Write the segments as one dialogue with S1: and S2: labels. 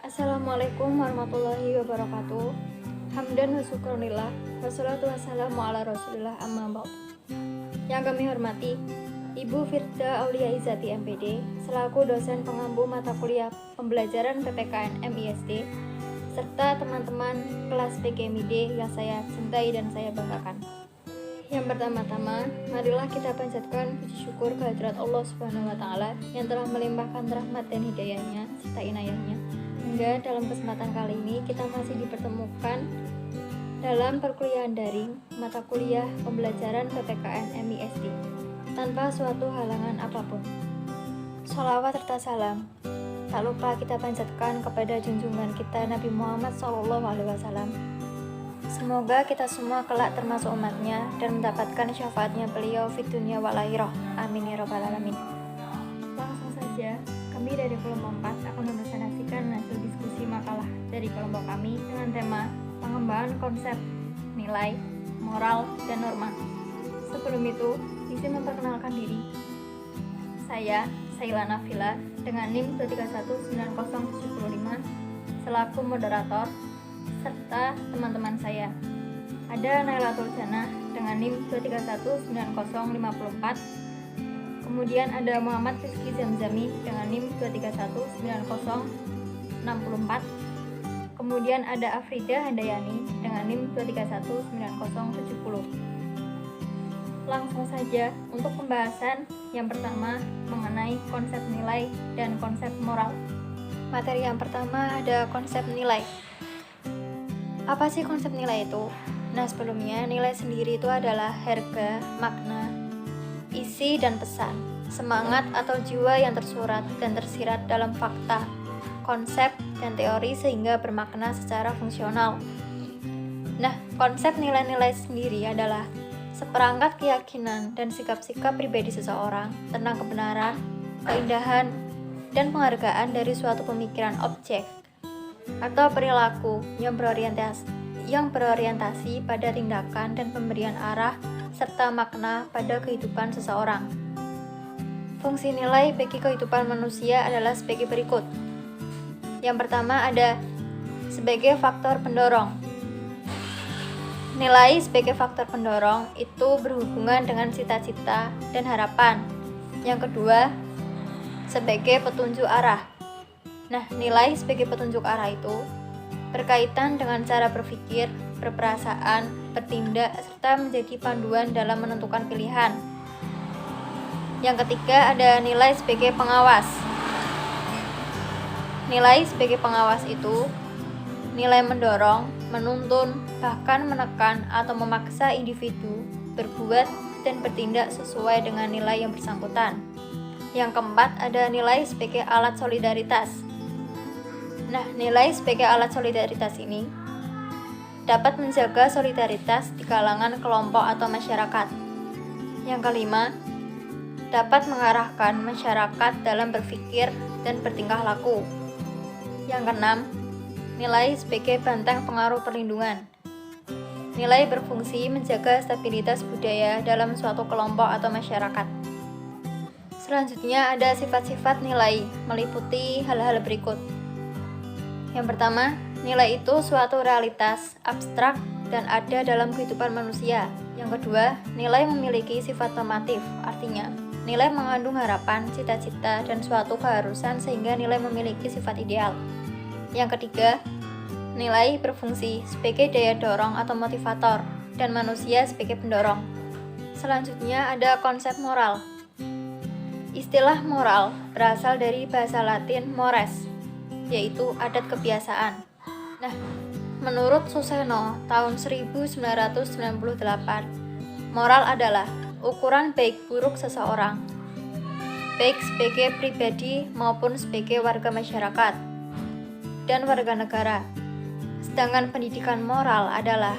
S1: Assalamualaikum warahmatullahi wabarakatuh. Hamdan wa syukronillah, wassalatu wassalamu ala rasulillah amma ba'd. Yang kami hormati Ibu Firda Aulia Izati MPD selaku dosen pengampu mata kuliah pembelajaran PPKN MISD serta teman-teman kelas PGMID yang saya cintai dan saya banggakan. Yang pertama-tama, marilah kita panjatkan puji syukur kehadirat Allah Subhanahu wa taala yang telah melimpahkan rahmat dan hidayahnya serta inayahnya hingga dalam kesempatan kali ini kita masih dipertemukan dalam perkuliahan daring mata kuliah pembelajaran PPKN MISD tanpa suatu halangan apapun. Sholawat serta salam tak lupa kita panjatkan kepada junjungan kita Nabi Muhammad SAW. Semoga kita semua kelak termasuk umatnya dan mendapatkan syafaatnya beliau di dunia wal akhirah. Amin ya rabbal alamin. Langsung saja, kami dari kelompok 4 akan mempresentasikan hasil diskusi makalah dari kelompok kami dengan tema pengembangan konsep nilai, moral, dan norma. Sebelum itu, izin memperkenalkan diri. Saya, Saila Nafila, dengan NIM 2319075 selaku moderator, serta teman-teman saya. Ada Nailatul Jannah dengan NIM 2319054. Kemudian ada Muhammad Rizky Zamzami dengan NIM 2319064. Kemudian ada Afrida Handayani dengan NIM 2319070. Langsung saja untuk pembahasan yang pertama mengenai konsep nilai dan konsep moral. Materi yang pertama ada konsep nilai. Apa sih konsep nilai itu? Nah, sebelumnya nilai sendiri itu adalah harga, makna, isi dan pesan, semangat atau jiwa yang tersurat dan tersirat dalam fakta, konsep, dan teori sehingga bermakna secara fungsional. Nah, konsep nilai-nilai sendiri adalah seperangkat keyakinan dan sikap-sikap pribadi seseorang tentang kebenaran, keindahan, dan penghargaan dari suatu pemikiran objek atau perilaku yang berorientasi pada tindakan dan pemberian arah serta makna pada kehidupan seseorang. Fungsi nilai bagi kehidupan manusia adalah sebagai berikut. Yang pertama ada sebagai faktor pendorong. Nilai sebagai faktor pendorong itu berhubungan dengan cita-cita dan harapan. Yang kedua, sebagai petunjuk arah. Nah, nilai sebagai petunjuk arah itu berkaitan dengan cara berpikir, berperasaan, bertindak, serta menjadi panduan dalam menentukan pilihan. Yang ketiga ada nilai sebagai pengawas. Nilai sebagai pengawas itu nilai mendorong, menuntun, bahkan menekan atau memaksa individu berbuat dan bertindak sesuai dengan nilai yang bersangkutan. Yang keempat ada nilai sebagai alat solidaritas. Nah, nilai sebagai alat solidaritas ini dapat menjaga solidaritas di kalangan kelompok atau masyarakat. Yang kelima, dapat mengarahkan masyarakat dalam berpikir dan bertingkah laku. Yang keenam, nilai sebagai benteng pengaruh perlindungan. Nilai berfungsi menjaga stabilitas budaya dalam suatu kelompok atau masyarakat. Selanjutnya ada sifat-sifat nilai, meliputi hal-hal berikut. Yang pertama, nilai itu suatu realitas, abstrak, dan ada dalam kehidupan manusia. Yang kedua, nilai memiliki sifat normatif, artinya nilai mengandung harapan, cita-cita, dan suatu keharusan sehingga nilai memiliki sifat ideal. Yang ketiga, nilai berfungsi sebagai daya dorong atau motivator, dan manusia sebagai pendorong. Selanjutnya ada konsep moral. Istilah moral berasal dari bahasa Latin mores, yaitu adat kebiasaan. Nah, menurut Suseno tahun 1998, moral adalah ukuran baik buruk seseorang, baik sebagai pribadi maupun sebagai warga masyarakat dan warga negara. Sedangkan pendidikan moral adalah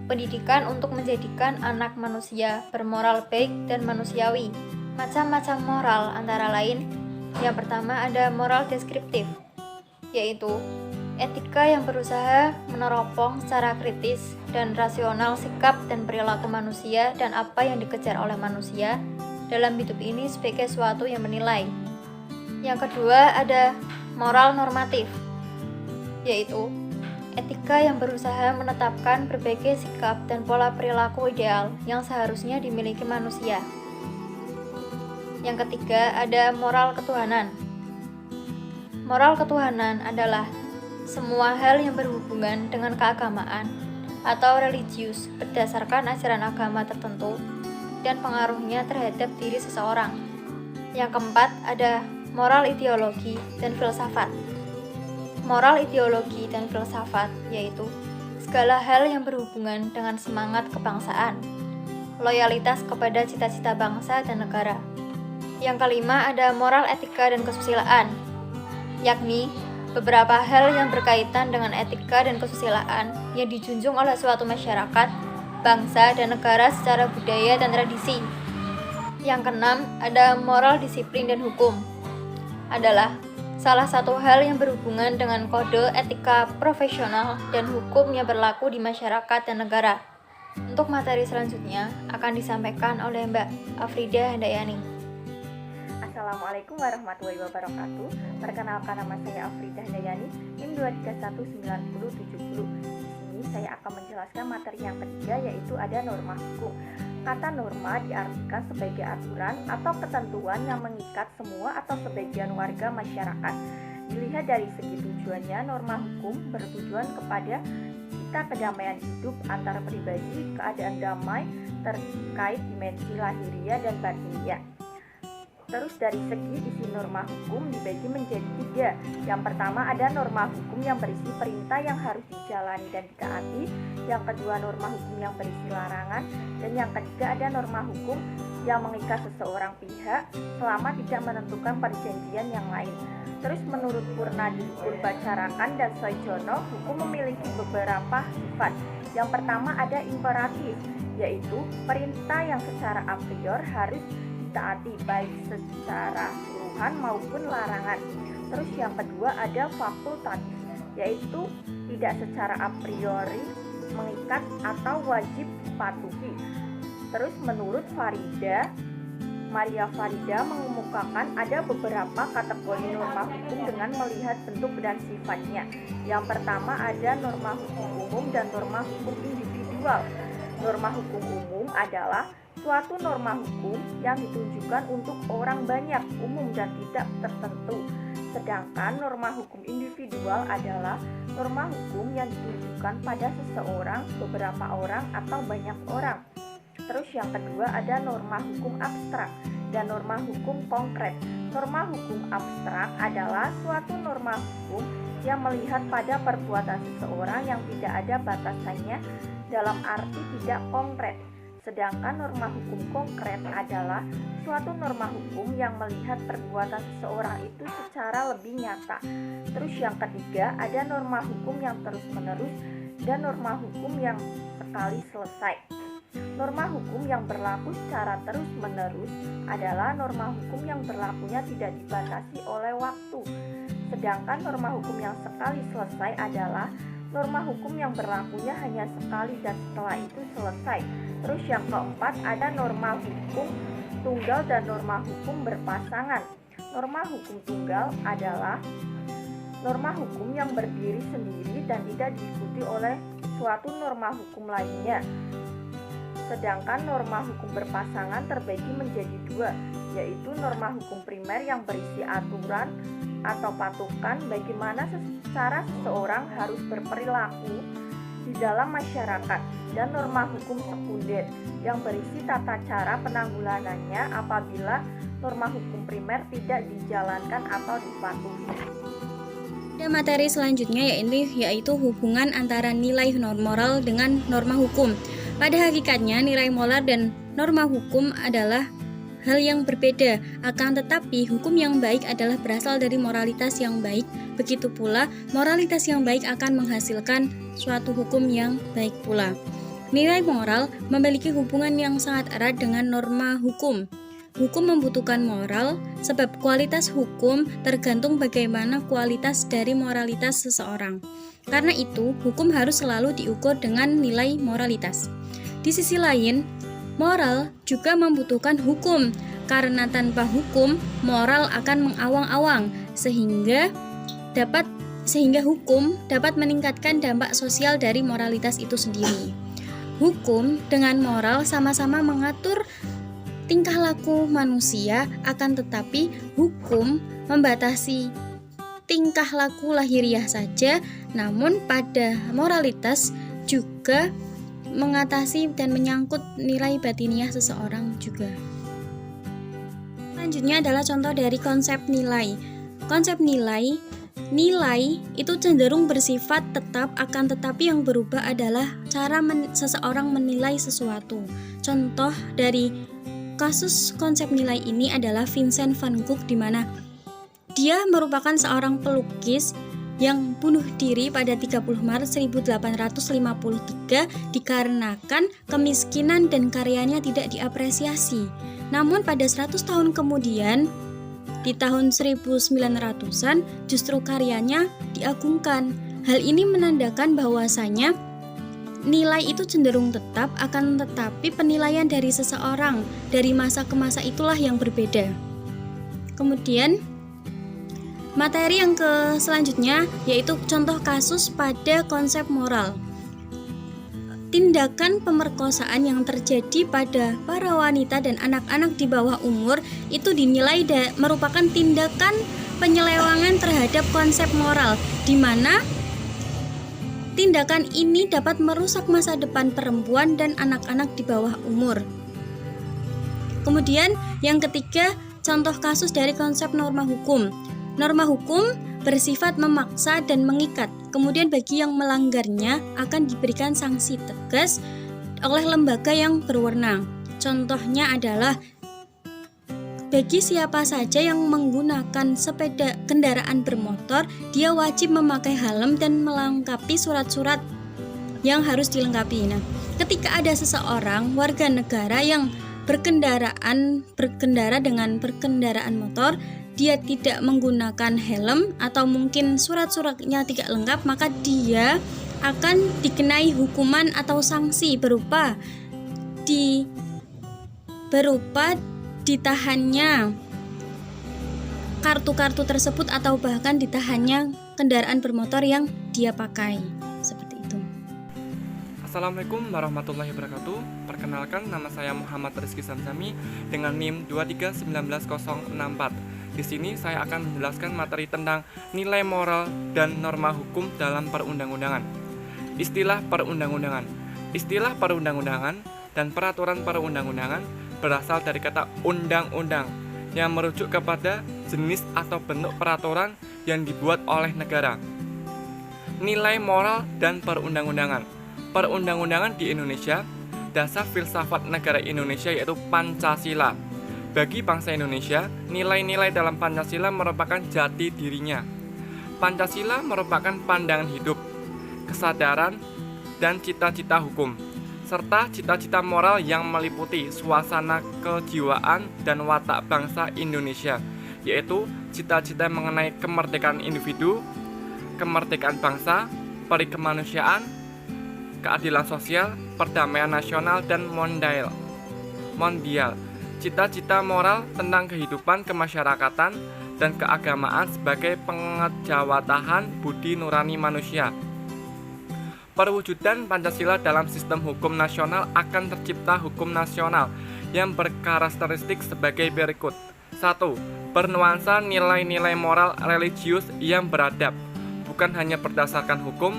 S1: pendidikan untuk menjadikan anak manusia bermoral baik dan manusiawi. Macam-macam moral antara lain, yang pertama ada moral deskriptif, yaitu etika yang berusaha meneropong secara kritis dan rasional sikap dan perilaku manusia dan apa yang dikejar oleh manusia dalam hidup ini sebagai suatu yang menilai. Yang kedua ada moral normatif, yaitu etika yang berusaha menetapkan berbagai sikap dan pola perilaku ideal yang seharusnya dimiliki manusia. Yang ketiga, ada moral ketuhanan. Moral ketuhanan adalah semua hal yang berhubungan dengan keagamaan atau religius berdasarkan ajaran agama tertentu dan pengaruhnya terhadap diri seseorang. Yang keempat, ada moral ideologi dan filsafat. Moral ideologi dan filsafat yaitu segala hal yang berhubungan dengan semangat kebangsaan, loyalitas kepada cita-cita bangsa dan negara. Yang kelima, ada moral etika dan kesusilaan, yakni beberapa hal yang berkaitan dengan etika dan kesusilaan yang dijunjung oleh suatu masyarakat, bangsa, dan negara secara budaya dan tradisi. Yang keenam, ada moral disiplin dan hukum, adalah salah satu hal yang berhubungan dengan kode etika profesional dan hukum yang berlaku di masyarakat dan negara. Untuk materi selanjutnya akan disampaikan oleh Mbak Afrida Handayani.
S2: Assalamualaikum warahmatullahi wabarakatuh. Perkenalkan, nama saya Afrida Handayani, NIM 2319070. Di sini saya akan menjelaskan materi yang ketiga, yaitu ada norma hukum. Kata norma diartikan sebagai aturan atau ketentuan yang mengikat semua atau sebagian warga masyarakat. Dilihat dari segi tujuannya, norma hukum bertujuan kepada cita kedamaian hidup antar pribadi, keadaan damai terkait dimensi lahiriah dan batiniah. Terus dari segi isi norma hukum dibagi menjadi tiga. Yang pertama, ada norma hukum yang berisi perintah yang harus dijalani dan ditaati. Yang kedua, norma hukum yang berisi larangan. Dan yang ketiga, ada norma hukum yang mengikat seseorang pihak selama tidak menentukan perjanjian yang lain. Terus menurut Purnadi Purbacarakan dan Soejono, hukum memiliki beberapa sifat. Yang pertama, ada imperatif, yaitu perintah yang secara a priori harus ditaati baik secara keseluruhan maupun larangan. Terus yang kedua, ada fakultatif, yaitu tidak secara a priori mengikat atau wajib dipatuhi. Terus menurut Maria Farida mengemukakan ada beberapa kategori norma hukum dengan melihat bentuk dan sifatnya. Yang pertama, ada norma hukum umum dan norma hukum individual. Norma hukum umum adalah suatu norma hukum yang ditujukan untuk orang banyak, umum dan tidak tertentu. Sedangkan norma hukum individual adalah norma hukum yang ditujukan pada seseorang, beberapa orang, atau banyak orang. Terus yang kedua, ada norma hukum abstrak dan norma hukum konkret. Norma hukum abstrak adalah suatu norma hukum yang melihat pada perbuatan seseorang yang tidak ada batasannya dalam arti tidak konkret. Sedangkan norma hukum konkret adalah suatu norma hukum yang melihat perbuatan seseorang itu secara lebih nyata. Terus yang ketiga, ada norma hukum yang terus-menerus dan norma hukum yang sekali selesai. Norma hukum yang berlaku secara terus-menerus adalah norma hukum yang berlakunya tidak dibatasi oleh waktu. Sedangkan norma hukum yang sekali selesai adalah norma hukum yang berlakunya hanya sekali dan setelah itu selesai. Terus yang keempat, ada norma hukum tunggal dan norma hukum berpasangan. Norma hukum tunggal adalah norma hukum yang berdiri sendiri dan tidak diikuti oleh suatu norma hukum lainnya. Sedangkan norma hukum berpasangan terbagi menjadi dua, yaitu norma hukum primer yang berisi aturan atau patokan bagaimana secara seseorang harus berperilaku di dalam masyarakat, dan norma hukum sekunder yang berisi tata cara penanggulangannya apabila norma hukum primer tidak dijalankan atau dipatuhi.
S3: Ada materi selanjutnya yaitu hubungan antara nilai moral dengan norma hukum. Pada hakikatnya, nilai moral dan norma hukum adalah hal yang berbeda, akan tetapi hukum yang baik adalah berasal dari moralitas yang baik. Begitu pula, moralitas yang baik akan menghasilkan suatu hukum yang baik pula. Nilai moral memiliki hubungan yang sangat erat dengan norma hukum. Hukum membutuhkan moral, sebab kualitas hukum tergantung bagaimana kualitas dari moralitas seseorang. Karena itu, hukum harus selalu diukur dengan nilai moralitas. Di sisi lain, moral juga membutuhkan hukum, karena tanpa hukum, moral akan mengawang-awang, sehingga dapat sehingga hukum dapat meningkatkan dampak sosial dari moralitas itu sendiri. Hukum dengan moral sama-sama mengatur tingkah laku manusia, akan tetapi hukum membatasi tingkah laku lahiriah saja, namun pada moralitas juga mengatasi dan menyangkut nilai batiniah seseorang juga. Selanjutnya adalah contoh dari konsep nilai. Konsep nilai itu cenderung bersifat tetap, akan tetapi yang berubah adalah cara seseorang menilai sesuatu. Contoh dari kasus konsep nilai ini adalah Vincent van Gogh, di mana dia merupakan seorang pelukis yang bunuh diri pada 30 Maret 1853 dikarenakan kemiskinan dan karyanya tidak diapresiasi. Namun pada 100 tahun kemudian, di tahun 1900-an, justru karyanya diagungkan. Hal ini menandakan bahwasanya nilai itu cenderung tetap, akan tetapi penilaian dari seseorang dari masa ke masa itulah yang berbeda. Kemudian materi yang selanjutnya yaitu contoh kasus pada konsep moral. Tindakan pemerkosaan yang terjadi pada para wanita dan anak-anak di bawah umur itu dinilai merupakan tindakan penyelewangan terhadap konsep moral, di mana tindakan ini dapat merusak masa depan perempuan dan anak-anak di bawah umur. Kemudian yang ketiga, contoh kasus dari konsep norma hukum. Norma hukum bersifat memaksa dan mengikat. Kemudian bagi yang melanggarnya akan diberikan sanksi tegas oleh lembaga yang berwenang. Contohnya adalah bagi siapa saja yang menggunakan sepeda kendaraan bermotor, dia wajib memakai helm dan melengkapi surat-surat yang harus dilengkapi. Nah, ketika ada seseorang warga negara yang berkendara dengan berkendaraan motor, dia tidak menggunakan helm atau mungkin surat-suratnya tidak lengkap, maka dia akan dikenai hukuman atau sanksi berupa ditahannya kartu-kartu tersebut atau bahkan ditahannya kendaraan bermotor yang dia pakai. Seperti itu.
S4: Assalamualaikum warahmatullahi wabarakatuh. Perkenalkan, nama saya Muhammad Rizky Samsami dengan NIM 2319064. Di sini saya akan menjelaskan materi tentang nilai moral dan norma hukum dalam perundang-undangan. Istilah perundang-undangan. Istilah perundang-undangan dan peraturan perundang-undangan berasal dari kata undang-undang yang merujuk kepada jenis atau bentuk peraturan yang dibuat oleh negara. Nilai moral dan perundang-undangan. Perundang-undangan di Indonesia, dasar filsafat negara Indonesia yaitu Pancasila. Bagi bangsa Indonesia, nilai-nilai dalam Pancasila merupakan jati dirinya. Pancasila merupakan pandangan hidup, kesadaran, dan cita-cita hukum, serta cita-cita moral yang meliputi suasana kejiwaan dan watak bangsa Indonesia, yaitu cita-cita mengenai kemerdekaan individu, kemerdekaan bangsa, peri kemanusiaan, keadilan sosial, perdamaian nasional, dan mondial. Cita-cita moral tentang kehidupan kemasyarakatan dan keagamaan sebagai pengejawatahan budi nurani manusia. Perwujudan Pancasila dalam sistem hukum nasional akan tercipta hukum nasional yang berkarakteristik sebagai berikut. 1. Bernuansa nilai-nilai moral religius yang beradab, bukan hanya berdasarkan hukum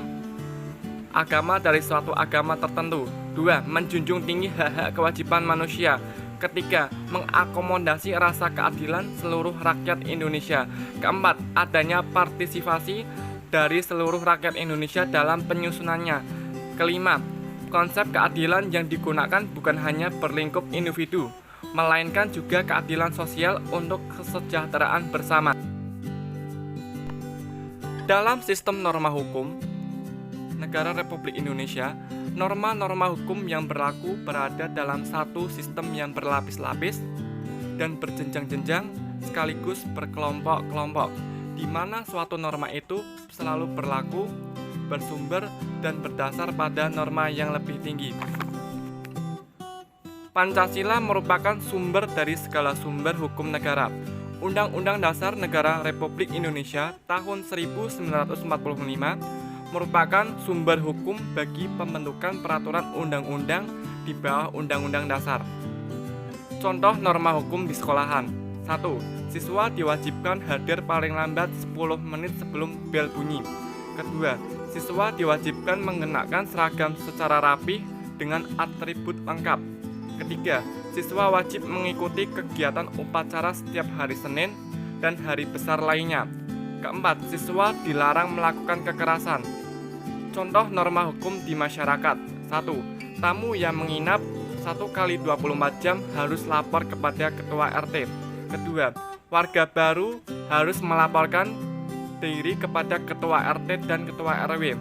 S4: agama dari suatu agama tertentu. 2. Menjunjung tinggi hak-hak kewajiban manusia. Ketiga, mengakomodasi rasa keadilan seluruh rakyat Indonesia. Keempat, adanya partisipasi dari seluruh rakyat Indonesia dalam penyusunannya. Kelima, konsep keadilan yang digunakan bukan hanya berlingkup individu, melainkan juga keadilan sosial untuk kesejahteraan bersama. Dalam sistem norma hukum Negara Republik Indonesia, norma-norma hukum yang berlaku berada dalam satu sistem yang berlapis-lapis dan berjenjang-jenjang sekaligus berkelompok-kelompok, di mana suatu norma itu selalu berlaku, bersumber, dan berdasar pada norma yang lebih tinggi. Pancasila merupakan sumber dari segala sumber hukum negara. Undang-Undang Dasar Negara Republik Indonesia tahun 1945 merupakan sumber hukum bagi pembentukan peraturan undang-undang di bawah Undang-Undang Dasar. Contoh norma hukum di sekolahan. 1. Siswa diwajibkan hadir paling lambat 10 menit sebelum bel bunyi. Kedua, siswa diwajibkan mengenakan seragam secara rapih dengan atribut lengkap. Ketiga, siswa wajib mengikuti kegiatan upacara setiap hari Senin dan hari besar lainnya. Keempat, siswa dilarang melakukan kekerasan. Contoh norma hukum di masyarakat. 1. Tamu yang menginap 1 kali 24 jam harus lapor kepada ketua RT. Kedua, warga baru harus melaporkan diri kepada ketua RT dan ketua RW.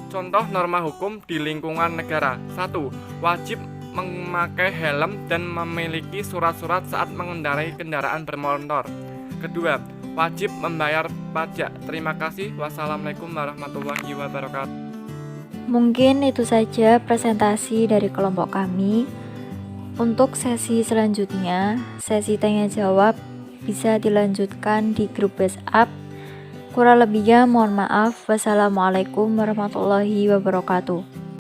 S4: Contoh norma hukum di lingkungan negara. 1. Wajib memakai helm dan memiliki surat-surat saat mengendarai kendaraan bermotor. Kedua, wajib membayar pajak. Terima kasih. Wassalamualaikum warahmatullahi wabarakatuh.
S1: Mungkin itu saja presentasi dari kelompok kami. Untuk sesi selanjutnya, sesi tanya jawab bisa dilanjutkan di grup WhatsApp. Kurang lebihnya mohon maaf. Wassalamualaikum warahmatullahi wabarakatuh.